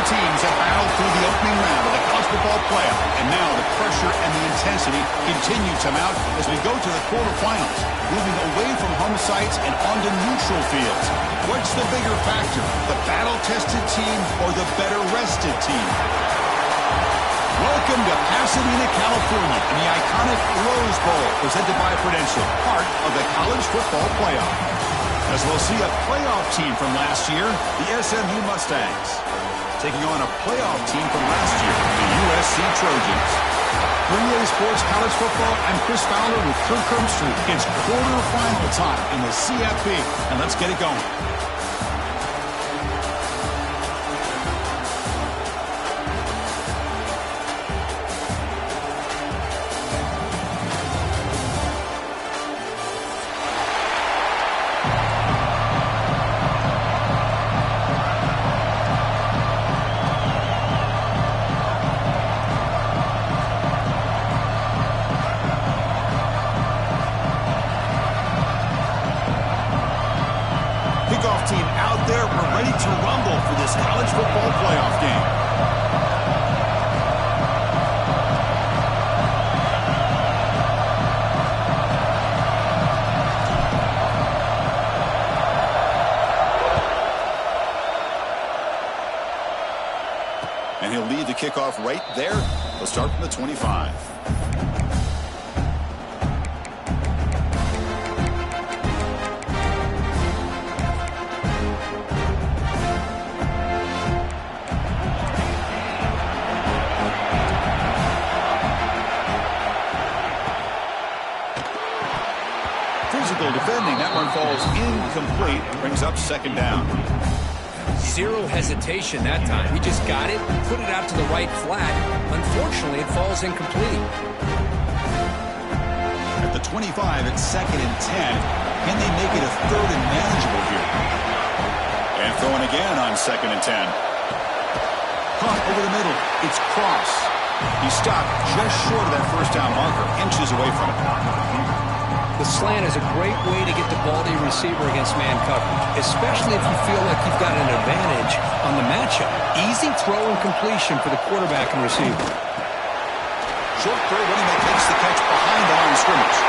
teams have battled through the opening round of the college football playoff, and now the pressure and the intensity continue to mount as we go to the quarterfinals, moving away from home sites and onto neutral fields. What's the bigger factor, the battle-tested team or the better-rested team? Welcome to Pasadena, California, in the iconic Rose Bowl, presented by Prudential, part of the college football playoff. As we'll see a playoff team from last year, the SMU Mustangs, taking on a playoff team from last year, the USC Trojans. 3A Sports College Football, I'm Chris Fowler with Kirk Herbstreit. It's quarterfinal time in the CFP, and let's get it going. Team out there, we're ready to rumble for this college football playoff game. And he'll lead the kickoff right there. He'll start from the 25. Defending, that one falls incomplete, brings up second down. Zero hesitation that time. He just got it, put it out to the right flat. Unfortunately, it falls incomplete. At the 25, it's 2nd and 10. Can they make it a 3rd and manageable here? And throwing again on 2nd and 10. Caught over the middle. It's Cross. He stopped just short of that first down marker, inches away from it. The slant is a great way to get the ball to your receiver against man coverage, especially if you feel like you've got an advantage on the matchup. Easy throw and completion for the quarterback and receiver. Short throw, running back makes the catch behind the line of scrimmage.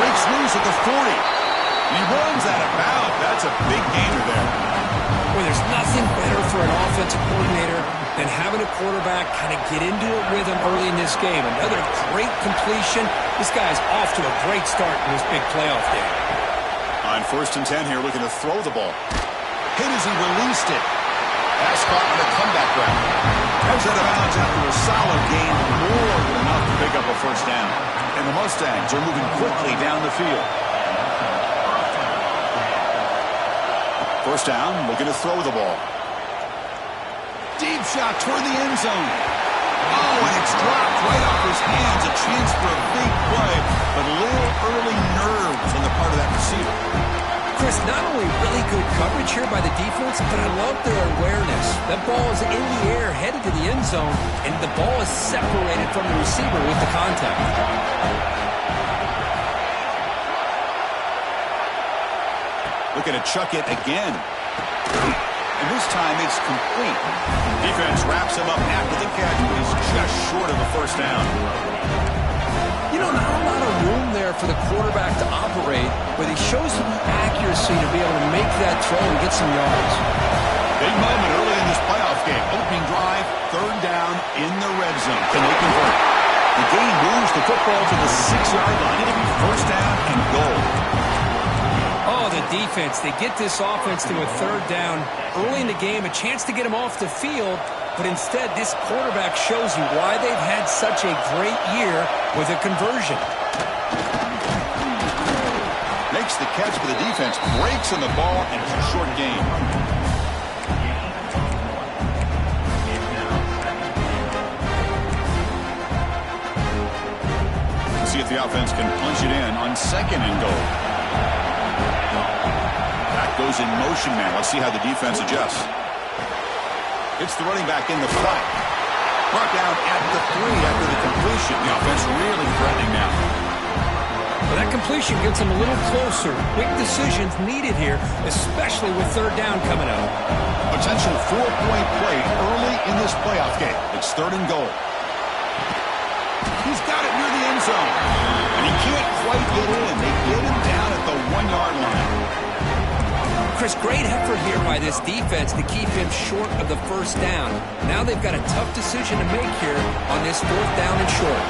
Breaks loose at the 40. He runs out of bounds. That's a big gainer there. Well, there's nothing better for an offensive coordinator than having a quarterback kind of get into a rhythm early in this game. Another great completion. This guy's off to a great start in this big playoff game. On 1st and 10 here, looking to throw the ball. Hit as he released it. Pass caught on a comeback route. Comes out of bounds after a solid gain, more than enough to pick up a first down. And the Mustangs are moving quickly down the field. First down, looking to throw the ball. Deep shot toward the end zone. Oh, and it's dropped right off his hands. A chance for a big play, but a little early nerves on the part of that receiver. Chris, not only really good coverage here by the defense, but I love their awareness. That ball is in the air, headed to the end zone, and the ball is separated from the receiver with the contact. Looking to chuck it again. And this time it's complete. Defense wraps him up after the catch, but he's just short of a first down. You know, not a lot of room there for the quarterback to operate, but he shows the accuracy to be able to make that throw and get some yards. Big moment early in this playoff game. Opening drive, 3rd down in the red zone. Can they convert? The game moves the football to the 6-yard line. It'll be first down and goal. Oh, the defense, they get this offense to a 3rd down early in the game, a chance to get him off the field, but instead this quarterback shows you why they've had such a great year with a conversion. Makes the catch, but the defense breaks on the ball, and it's a short game. See if the offense can punch it in on 2nd and goal. That goes in motion now. Let's see how the defense adjusts. It's the running back in the flat. Brought down at the 3 after the completion. The offense really threatening now. Well, that completion gets them a little closer. Quick decisions needed here, especially with third down coming up. Potential 4-point play early in this playoff game. It's 3rd and goal. He's got it near the end zone. And he can't quite get in. They get him down at the 1-yard line. Chris, great effort here by this defense to keep him short of the first down. Now they've got a tough decision to make here on this 4th down and short.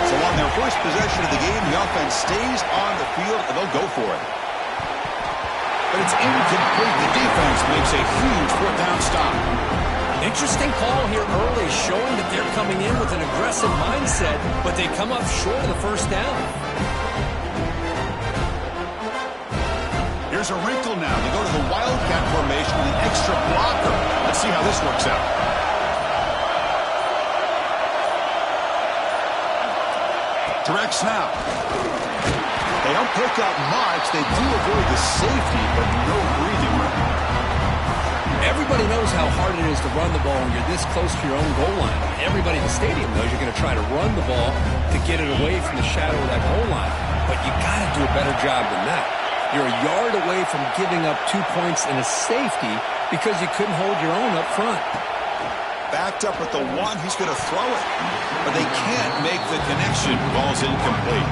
So on their first possession of the game, the offense stays on the field, and they'll go for it. But it's incomplete. The defense makes a huge 4th down stop. Interesting call here early, showing that they're coming in with an aggressive mindset, but they come up short of the first down. Here's a wrinkle now. They go to the wildcat formation with an extra blocker. Let's see how this works out. Direct snap. They don't pick up much. They do avoid the safety, but no breathing room. Everybody knows how hard it is to run the ball when you're this close to your own goal line. Everybody in the stadium knows you're going to try to run the ball to get it away from the shadow of that goal line. But you got to do a better job than that. You're a yard away from giving up 2 points and a safety because you couldn't hold your own up front. Backed up at the 1, he's going to throw it. But they can't make the connection. Ball's incomplete.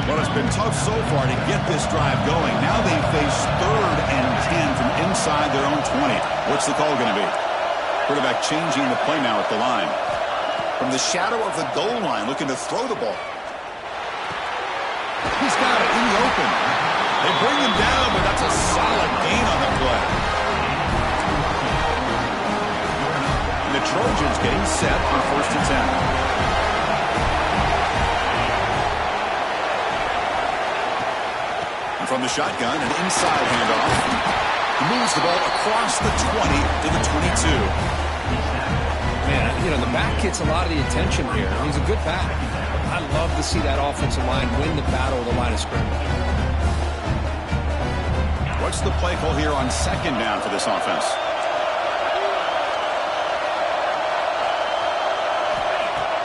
Well, it's been tough so far to get this drive going. Now they face 3rd and 10 from inside their own 20. What's the call going to be? Quarterback changing the play now at the line. From the shadow of the goal line, looking to throw the ball. He's got it in the open. They bring him down, but that's a solid gain on the play. And the Trojans getting set on 1st and 10. And from the shotgun, an inside handoff. He moves the ball across the 20 to the 22. Man, you know, the back gets a lot of the attention here. He's a good back. I love to see that offensive line win the battle of the line of scrimmage. What's the play call here on 2nd down for this offense?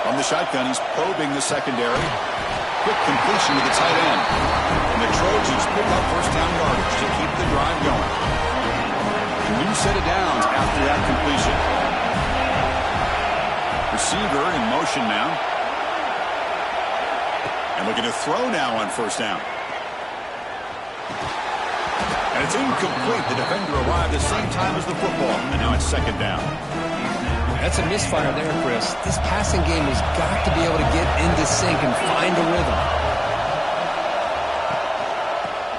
From the shotgun, he's probing the secondary. Quick completion to the tight end. And the Trojans pick up 1st down yardage to keep the drive going. A new set of downs after that completion. Receiver in motion now. And looking to throw now on 1st down. And it's incomplete. The defender arrived the same time as the football. And now it's 2nd down. That's a misfire there, Chris. This passing game has got to be able to get into sync and find a rhythm.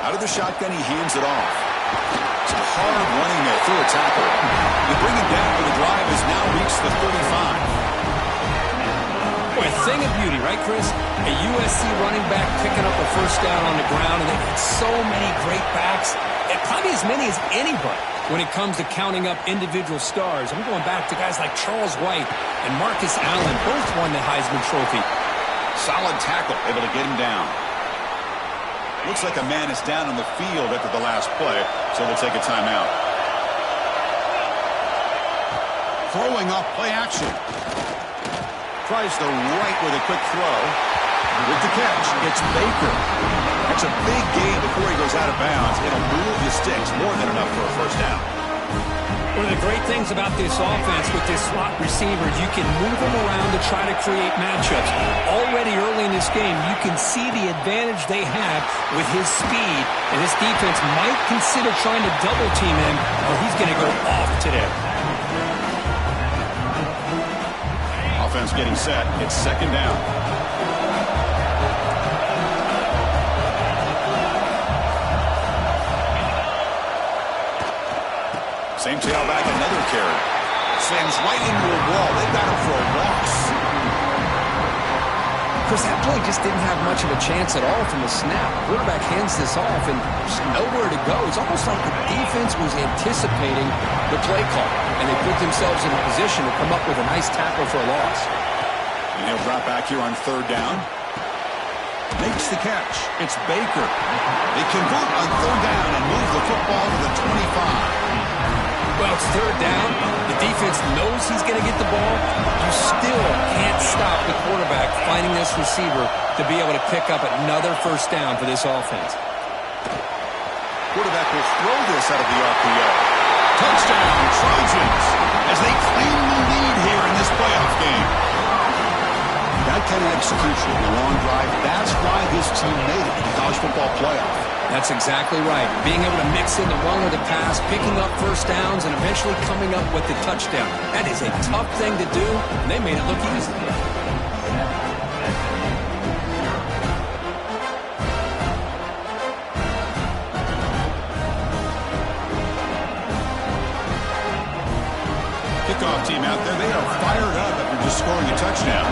Out of the shotgun, he hands it off. It's a hard running there through a tackle. You bring him down, but the drive has now reached the 35. Boy, a thing of beauty, right, Chris? A USC running back picking up a 1st down on the ground, and they've got so many great backs, and probably as many as anybody when it comes to counting up individual stars. I'm going back to guys like Charles White and Marcus Allen, both won the Heisman Trophy. Solid tackle, able to get him down. Looks like a man is down on the field after the last play, so they'll take a timeout. Throwing off play action. Tries the right with a quick throw. With the catch, it's Baker. That's a big gain before he goes out of bounds. It'll move the sticks, more than enough for a 1st down. One of the great things about this offense with this slot receiver, you can move them around to try to create matchups. Already early in this game, you can see the advantage they have with his speed, and this defense might consider trying to double team him, or he's going to go off today. Offense getting set. It's 2nd down. Same tailback, another carry. Slams right into a wall. They've got him for a loss. Chris, that play just didn't have much of a chance at all from the snap. Quarterback hands this off and there's nowhere to go. It's almost like the defense was anticipating the play call, and they put themselves in a position to come up with a nice tackle for a loss. And he'll drop back here on 3rd down. Makes the catch. It's Baker. They convert on 3rd down and move the football to the 25. Well, it's third down. The defense knows he's going to get the ball. You still can't stop the quarterback finding this receiver to be able to pick up another first down for this offense. Quarterback will throw this out of the RPO. Touchdown, Trojans, as they claim the lead here in this playoff game. That kind of execution in the long drive, that's why his team made it in the college football playoff. That's exactly right. Being able to mix in the run or the pass, picking up first downs, and eventually coming up with the touchdown. That is a tough thing to do, and they made it look easy. Kickoff team out there, they are fired up after just scoring a touchdown.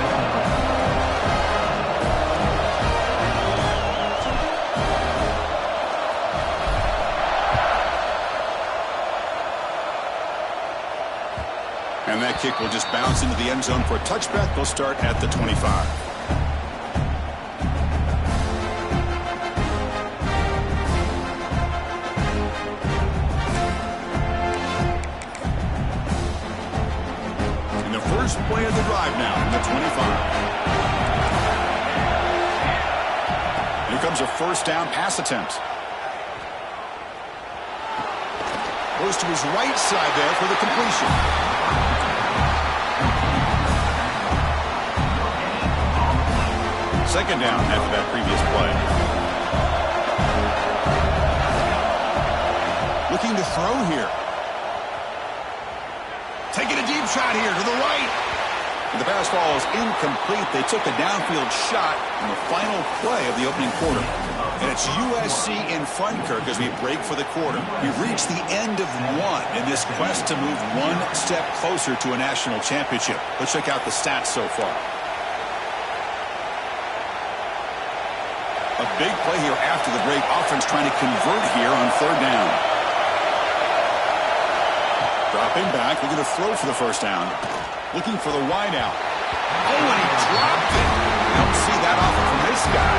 And that kick will just bounce into the end zone for a touchback. They'll start at the 25. And the first play of the drive now from the 25. Here comes a first down pass attempt. Goes to his right side there for the completion. Second down after that previous play. Looking to throw here. Taking a deep shot here to the right. And the pass ball is incomplete. They took a downfield shot in the final play of the opening quarter. And it's USC in front, Kirk, as we break for the quarter. We've reached the end of one in this quest to move one step closer to a national championship. Let's check out the stats so far. A big play here after the break. Offense trying to convert here on third down. Dropping back, looking to throw for the first down. Looking for the wide out. Oh, and he dropped it. Don't see that often from this guy.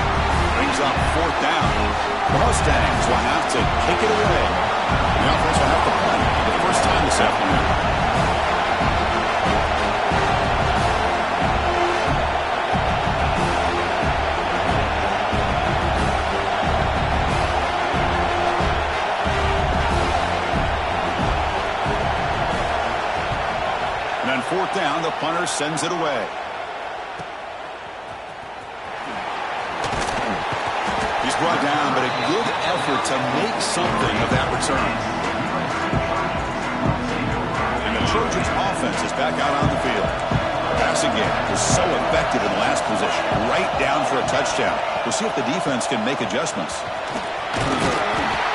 Brings up fourth down. The Mustangs will have to kick it away. The offense will have to punt for the first time this afternoon. Fourth down, the punter sends it away. He's brought down, but a good effort to make something of that return. And the Trojans' offense is back out on the field. Passing game was so effective in the last position, right down for a touchdown. We'll see if the defense can make adjustments.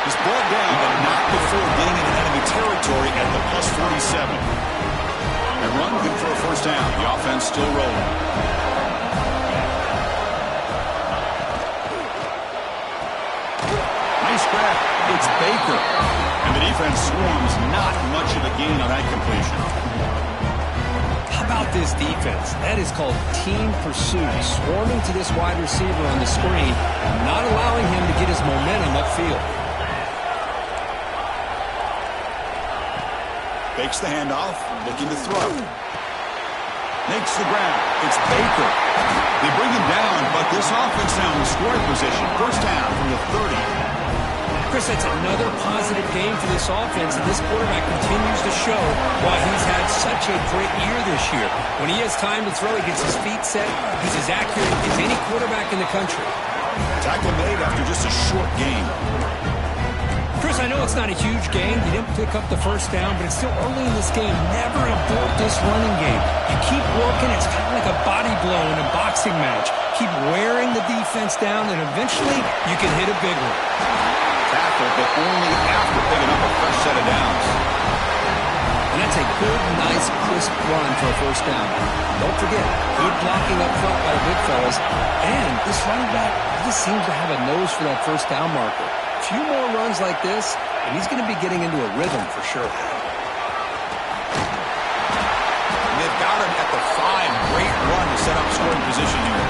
He's brought down, but not before getting into enemy territory at the plus 47. And run good for a first down. The offense still rolling. Nice grab. It's Baker. And the defense swarms. Not much of a gain on that completion. How about this defense? That is called team pursuit. Swarming to this wide receiver on the screen, not allowing him to get his momentum upfield. Fakes the handoff, looking to throw. Makes the grab. It's Baker. They bring him down, but this offense now in scoring position. First down from the 30. Chris, that's another positive game for this offense, and this quarterback continues to show why he's had such a great year this year. When he has time to throw, he gets his feet set. He's as accurate as any quarterback in the country. Tackle made after just a short game. Chris, I know it's not a huge game. You didn't pick up the first down, but it's still early in this game. Never abort this running game. You keep working. It's kind of like a body blow in a boxing match. Keep wearing the defense down, and eventually you can hit a big one. Tackle, but only after picking up a fresh set of downs. And that's a good, nice, crisp run for a first down. Don't forget, good blocking up front by the big fellas. And this running back just seems to have a nose for that first down marker. A few more runs like this, and he's going to be getting into a rhythm for sure. And they've got him at the 5. Great run to set up scoring position here.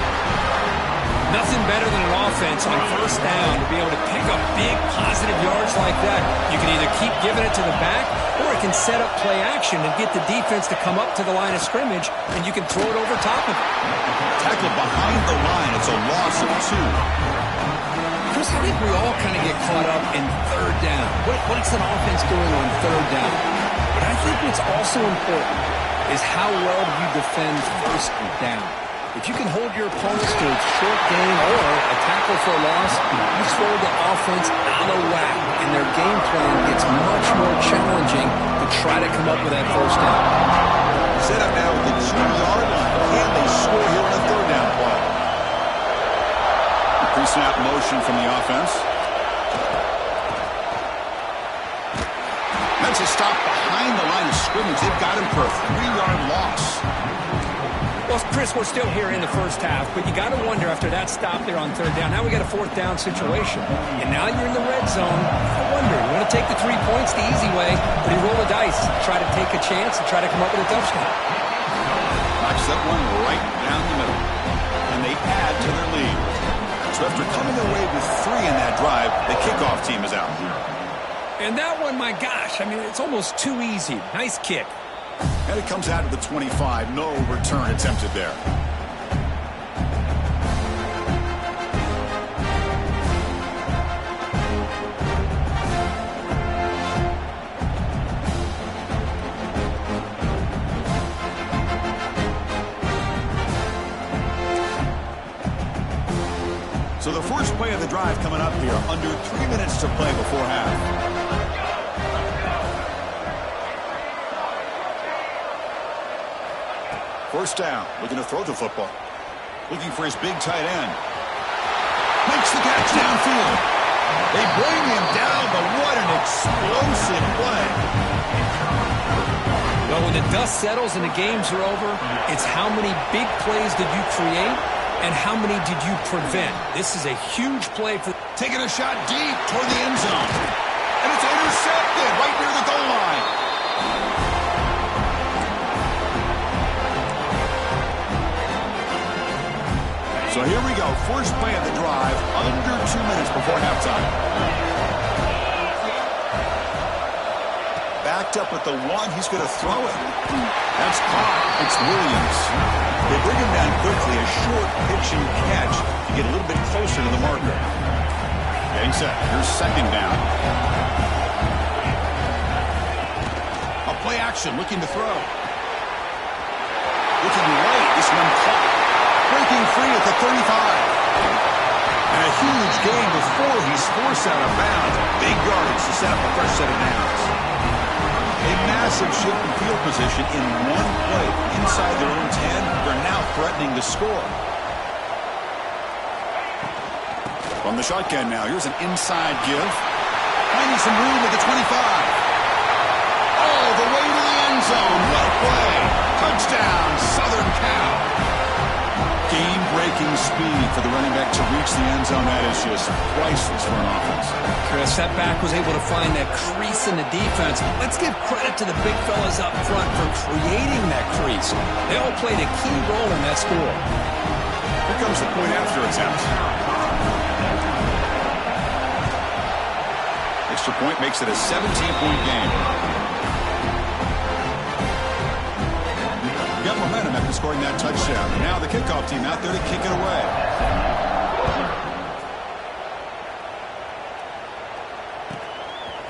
Nothing better than an offense on first down to be able to pick up big positive yards like that. You can either keep giving it to the back, or if can set up play action and get the defense to come up to the line of scrimmage, and you can throw it over top of it. Tackle behind the line. It's a loss of 2. Chris, I think we all kind of get caught up in third down. What's an offense doing on third down? But I think what's also important is how well do you defend first down. If you can hold your opponents to a short gain or a tackle for a loss, you throw the offense out of whack, and their game plan gets much more challenging to try to come up with that first down. Set up now with the 2-yard line. Can they score here on a third down play? Pre-snap motion from the offense. That's a stop behind the line of scrimmage. They've got him for a 3-yard loss. Well, Chris, we're still here in the first half, but you got to wonder after that stop there on third down. Now we got a fourth down situation, and now you're in the red zone. I wonder, you want to take the 3 points the easy way, but you roll the dice, try to take a chance and try to come up with a touchdown. Knocks that one right down the middle, and they add to their lead. So after coming away with 3 in that drive, the kickoff team is out. And that one, my gosh, I mean, it's almost too easy. Nice kick. And it comes out of the 25. No return attempted there. So the first play of the drive coming up here. Under 3 minutes to play before half. First down, looking to throw the football. Looking for his big tight end. Makes the catch downfield. They bring him down, but what an explosive play. Well, when the dust settles and the games are over, it's how many big plays did you create and how many did you prevent. This is a huge play for... Taking a shot deep toward the end zone. And it's intercepted right near the goal line. So here we go. First play of the drive, under 2 minutes before halftime. Backed up at the 1. He's going to throw it. That's caught. It's Williams. They bring him down quickly. A short pitch and catch to get a little bit closer to the marker. Getting set. Here's second down. A play action. Looking to throw. Looking right. This one caught. Breaking free at the 35. And a huge gain before he's forced out of bounds. Big yardage to set up a fresh set of downs. A massive shift in field position in one play. Inside their own 10, they're now threatening to score. From the shotgun now, here's an inside give. Finding some room at the 25. All the way to the end zone. What a play. Touchdown, Southern Cal. Game-breaking speed for the running back to reach the end zone. That is just priceless for an offense. Chris, that back was able to find that crease in the defense. Let's give credit to the big fellas up front for creating that crease. They all played a key role in that score. Here comes the point after attempt. Extra point makes it a 17-point game. Got momentum after scoring that touchdown. Now the kickoff team out there to kick it away.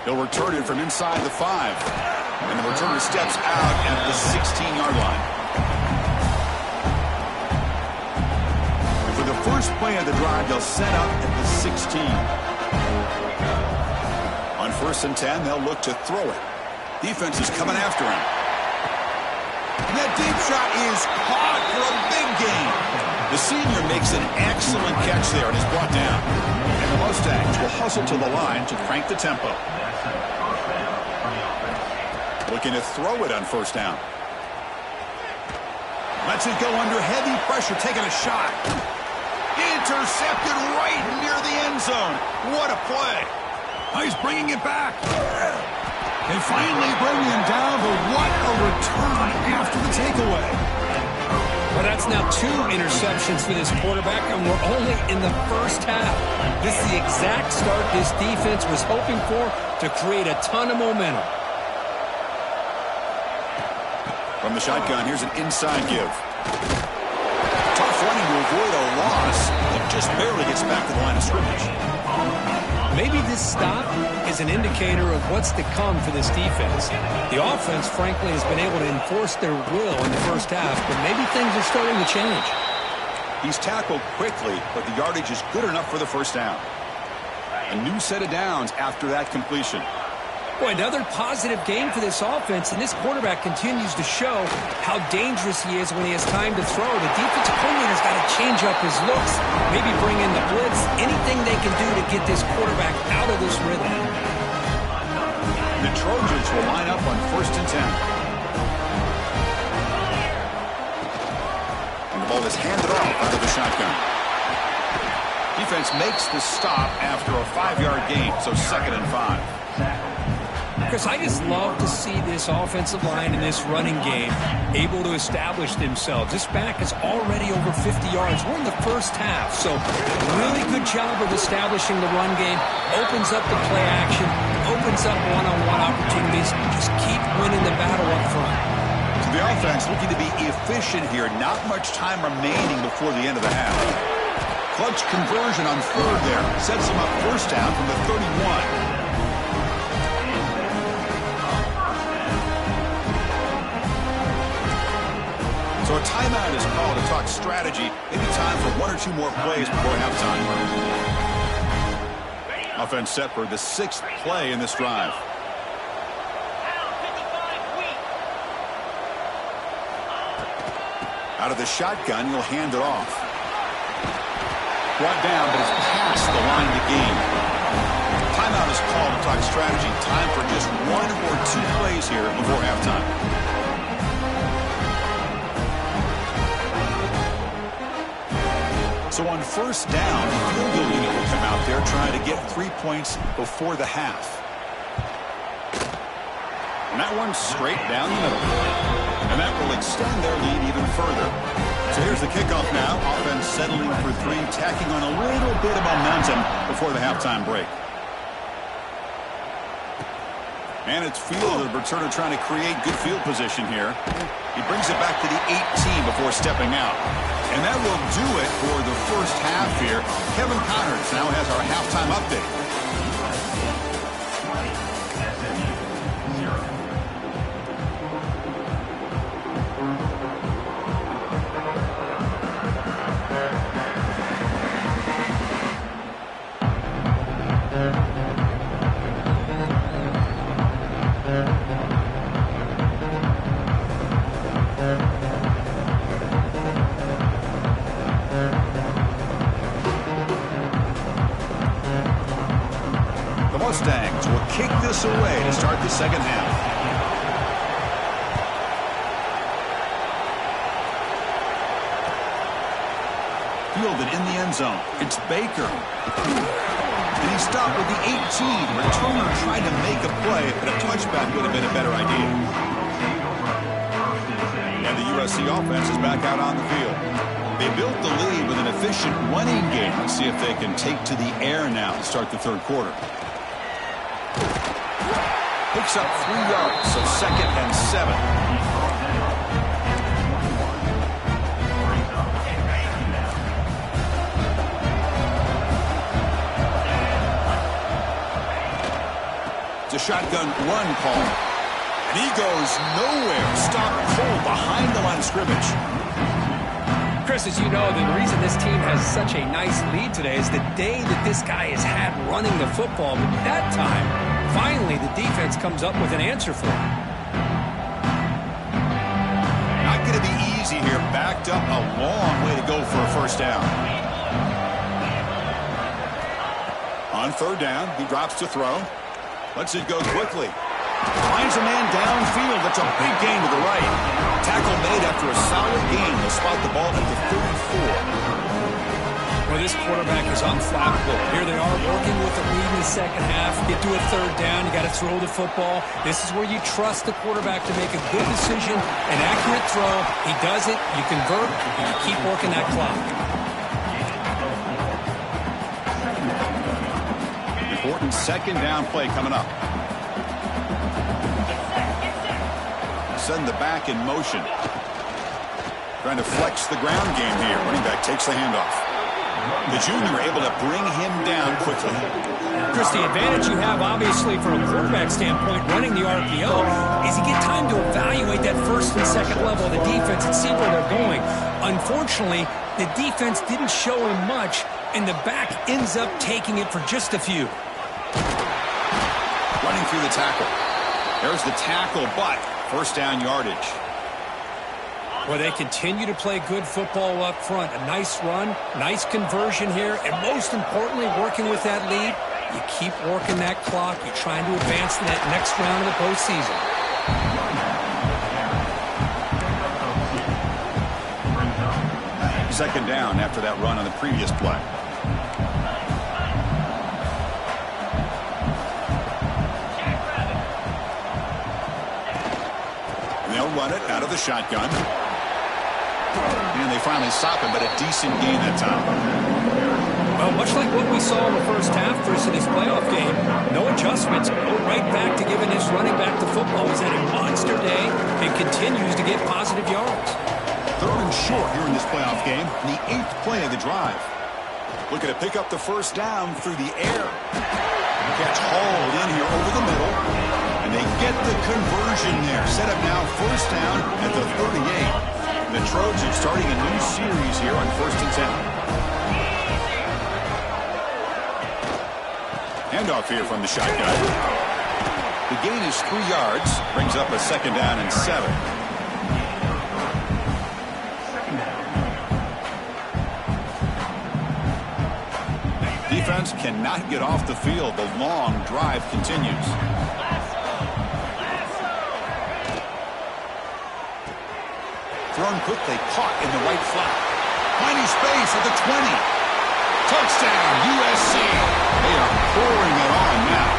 He'll return it from inside the 5. And the returner steps out at the 16-yard line. And for the first play of the drive, they'll set up at the 16. On first and 10, they'll look to throw it. Defense is coming after him. And that deep shot is caught for a big gain. The senior makes an excellent catch there and is brought down. And the Mustangs will hustle to the line to crank the tempo. Looking to throw it on first down. Lets it go under heavy pressure, taking a shot. Intercepted right near the end zone. What a play. Oh, he's bringing it back. They finally bring him down, but what a return after the takeaway. Well, that's now 2 interceptions for this quarterback, and we're only in the first half. This is the exact start this defense was hoping for to create a ton of momentum. From the shotgun, here's an inside give. Tough running to avoid a loss. It just barely gets back to the line of scrimmage. Maybe this stop is an indicator of what's to come for this defense. The offense, frankly, has been able to enforce their will in the first half, but maybe things are starting to change. He's tackled quickly, but the yardage is good enough for the first down. A new set of downs after that completion. Boy, another positive game for this offense, and this quarterback continues to show how dangerous he is when he has time to throw. The defensive coordinator's got to change up his looks, maybe bring in the blitz, anything they can do to get this quarterback out of this rhythm. The Trojans will line up on 1st and 10. And the ball is handed off out of the shotgun. Defense makes the stop after a 5-yard gain, so 2nd and 5. Chris, I just love to see this offensive line in this running game able to establish themselves. This back is already over 50 yards. We're in the first half, so really good job of establishing the run game. Opens up the play action, opens up one-on-one opportunities. Just keep winning the battle up front. So the offense looking to be efficient here. Not much time remaining before the end of the half. Clutch conversion on 3rd there. Sets him up 1st down from the 31. So a timeout is called to talk strategy. Maybe time for 1 or 2 more plays before halftime. Offense set for the 6th play in this drive. Out of the shotgun, he'll hand it off. Brought down, but it's past the line to gain. Timeout is called to talk strategy. Time for just 1 or 2 plays here before halftime. So on 1st down, the field goal unit will come out there trying to get 3 points before the half. And that one's straight down the middle. And that will extend their lead even further. So here's the kickoff now. Offense settling for 3, tacking on a little bit of momentum before the halftime break. And it's field, the returner trying to create good field position here. He brings it back to the 18 before stepping out. And that will do it for the first half here. Kevin Connors now has our halftime update. Mustangs will kick this away to start the second half. Fielded in the end zone. It's Baker. And he stopped with the 18. Returner tried to make a play, but a touchback would have been a better idea. And the USC offense is back out on the field. They built the lead with an efficient running game. Let's see if they can take to the air now to start the 3rd quarter. Picks up 3 yards, so 2nd and 7. It's a shotgun run call. And he goes nowhere. Stopped cold behind the line of scrimmage. Chris, as you know, the reason this team has such a nice lead today is the day that this guy has had running the football. But that time, finally, the defense comes up with an answer for him. Not going to be easy here. Backed up a long way to go for a first down. On 3rd down, he drops to throw. Lets it go quickly. Finds a man downfield. That's a big gain to the right. Tackle made after a solid gain. They'll spot the ball at the 34. Well, this quarterback is unflappable. Here they are working with the lead in the second half. Get to a 3rd down. You got to throw the football. This is where you trust the quarterback to make a good decision, an accurate throw. He does it. You convert, and you keep working that clock. Important 2nd down play coming up. send the back in motion. Trying to flex the ground game here. Running back takes the handoff. The junior able to bring him down quickly. Chris, the advantage you have, obviously, from a quarterback standpoint, running the RPO, is you get time to evaluate that first and second level of the defense and see where they're going. Unfortunately, the defense didn't show him much, and the back ends up taking it for just a few. Running through the tackle. There's the tackle, but first down yardage. Well, they continue to play good football up front. A nice run, nice conversion here, and most importantly, working with that lead, you keep working that clock. You're trying to advance in that next round of the postseason. Second down after that run on the previous play. And they'll run it out of the shotgun. And they finally stop him, but a decent gain that time. Well, much like what we saw in the first half versus this playoff game, no adjustments. Go right back to giving his running back the football. He's had a monster day and continues to get positive yards. Third and short here in this playoff game, the 8th play of the drive. Looking to pick up the first down through the air. Catch hauled in here over the middle, and they get the conversion there. Set up now first down at the 38. The Trojans starting a new series here on 1st and 10. Handoff here from the shotgun. The gain is 3 yards, brings up a second down and 7. Defense cannot get off the field. The long drive continues. Thrown quickly, caught in the right flat. Finding space at the 20. Touchdown, USC. They are pouring it on now.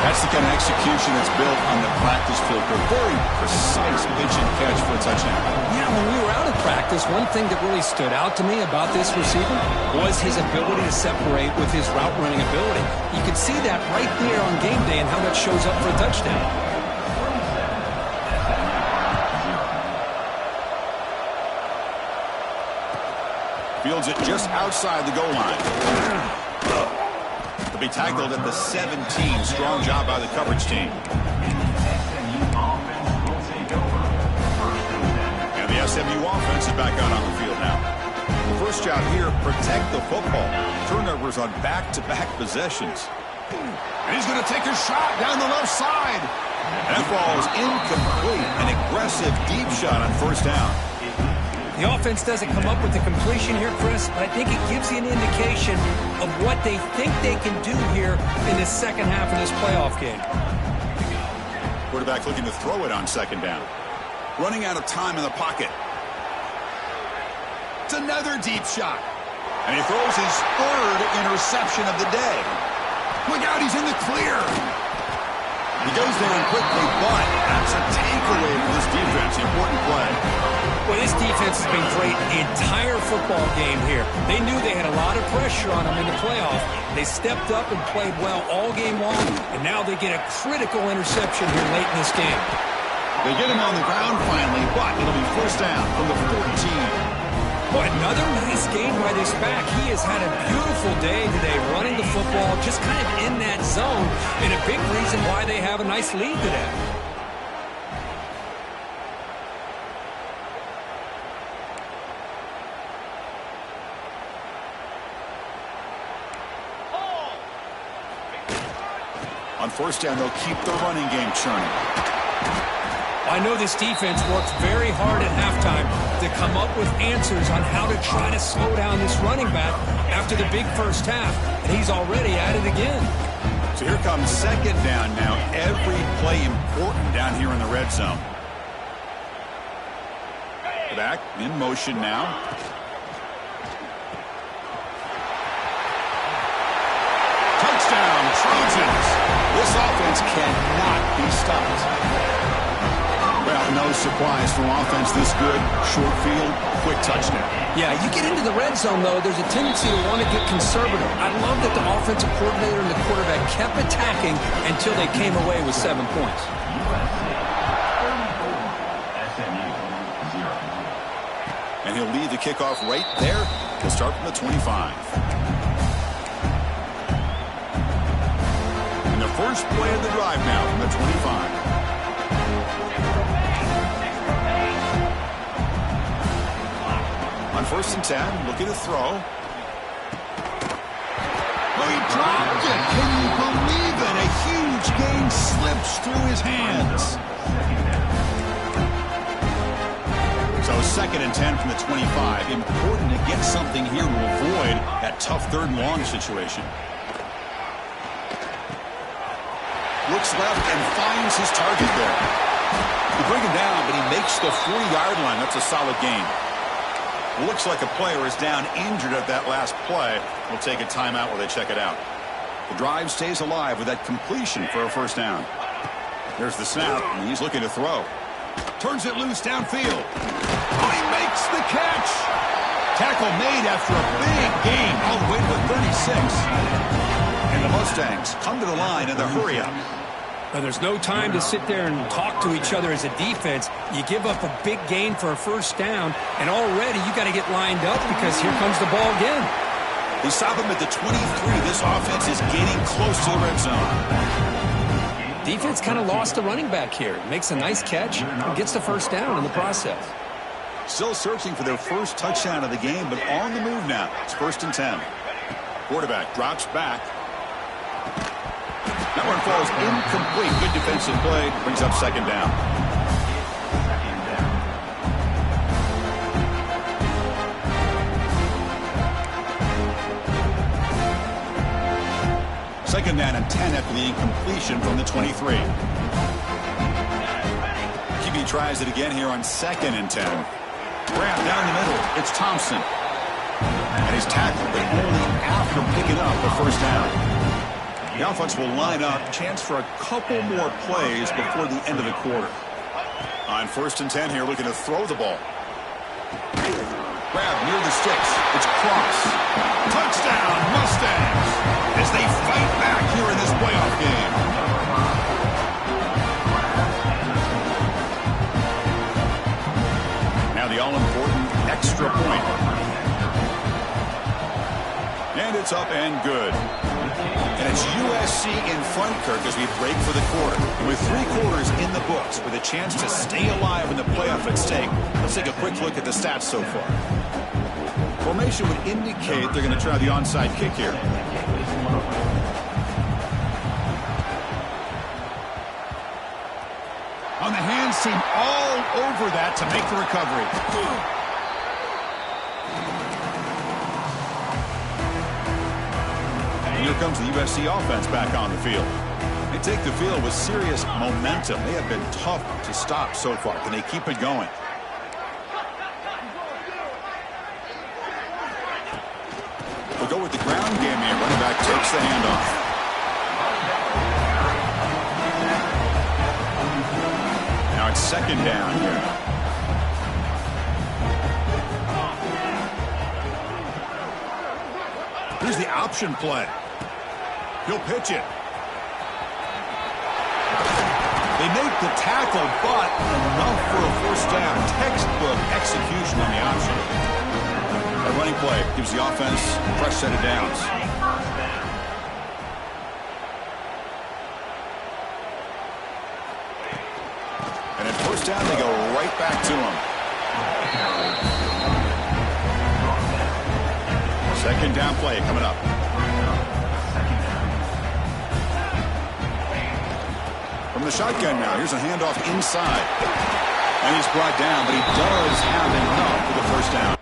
That's the kind of execution that's built on the practice field. A very precise pitch and catch for a touchdown. Yeah, when we were out of practice, one thing that really stood out to me about this receiver was his ability to separate with his route running ability. You could see that right there on game day and how that shows up for a touchdown. Fields it just outside the goal line. He'll be tackled at the 17. Strong job by the coverage team. And the SMU offense is back out on the field now. The first job here, protect the football. Turnovers on back-to-back possessions. And he's going to take a shot down the left side. That ball is incomplete. An aggressive deep shot on first down. The offense doesn't come up with the completion here, Chris, but I think it gives you an indication of what they think they can do here in the second half of this playoff game. Quarterback looking to throw it on second down. Running out of time in the pocket. It's another deep shot. And he throws his third interception of the day. Look out, he's in the clear. He goes there quickly, but that's a takeaway for this defense. Important play. Well, this defense has been great the entire football game here. They knew they had a lot of pressure on them in the playoff. They stepped up and played well all game long, and now they get a critical interception here late in this game. They get him on the ground finally, but it'll be first down from the 14. Boy, another nice game by this back. He has had a beautiful day today running the football, just kind of in that zone, and a big reason why they have a nice lead today. On first down, they'll keep the running game churning. I know this defense worked very hard at halftime to come up with answers on how to try to slow down this running back after the big first half, and he's already at it again. So here comes second down now. Every play important down here in the red zone. Back in motion now. Touchdown, Trojans. This offense cannot be stopped. Well, no surprise from offense this good. Short field, quick touchdown. Yeah, you get into the red zone, though, there's a tendency to want to get conservative. I love that the offensive coordinator and the quarterback kept attacking until they came away with 7 points. And he'll lead the kickoff right there. He'll start from the 25. And the first play of the drive now from the 25. On 1st and 10, looking to throw. Oh, he dropped it. Can you believe it? A huge gain slips through his hands. So 2nd and 10 from the 25. Important to get something here to avoid that tough 3rd and long situation. Looks left and finds his target there. You bring him down, but he makes the 40-yard line. That's a solid gain. Looks like a player is down injured at that last play. We'll take a timeout while they check it out. The drive stays alive with that completion for a 1st down. There's the snap, and he's looking to throw. Turns it loose downfield. Oh, he makes the catch. Tackle made after a big gain all the way to the 36. And the Mustangs come to the line in the hurry-up. Now, there's no time to sit there and talk to each other as a defense. You give up a big gain for a 1st down, and already you got to get lined up because here comes the ball again. They stop him at the 23. This offense is getting close to the red zone. Defense kind of lost the running back here. Makes a nice catch and gets the 1st down in the process. Still searching for their first touchdown of the game, but on the move now. It's 1st and 10. Quarterback drops back. That one falls incomplete. Good defensive play. Brings up 2nd down. Second down and 10 after the incompletion from the 23. QB tries it again here on 2nd and 10. Grab down the middle. It's Thompson. And he's tackled, but only after picking up the 1st down. The offense will line up. Chance for a couple more plays before the end of the quarter. On 1st and 10 here, looking to throw the ball. Grab near the sticks. It's Cross. Touchdown, Mustangs! As they fight back here in this playoff game. Now the all-important extra point. And it's up and good. And it's USC in front, Kirk, as we break for the quarter. And with 3 quarters in the books, with a chance to stay alive in the playoff at stake, let's take a quick look at the stats so far. Formation would indicate they're going to try the onside kick here. On the hands team, all over that to make the recovery. And here comes the USC offense back on the field. They take the field with serious momentum. They have been tough to stop so far. Can they keep it going? We'll go with the ground game here. Running back takes the handoff. Now it's 2nd down here. Here's the option play. He'll pitch it. They make the tackle, but enough for a 1st down. Textbook execution on the option. A running play gives the offense a fresh set of downs. And at 1st down, they go right back to him. 2nd down play coming up. From the shotgun now, here's a handoff inside. And he's brought down, but he does have enough for the 1st down.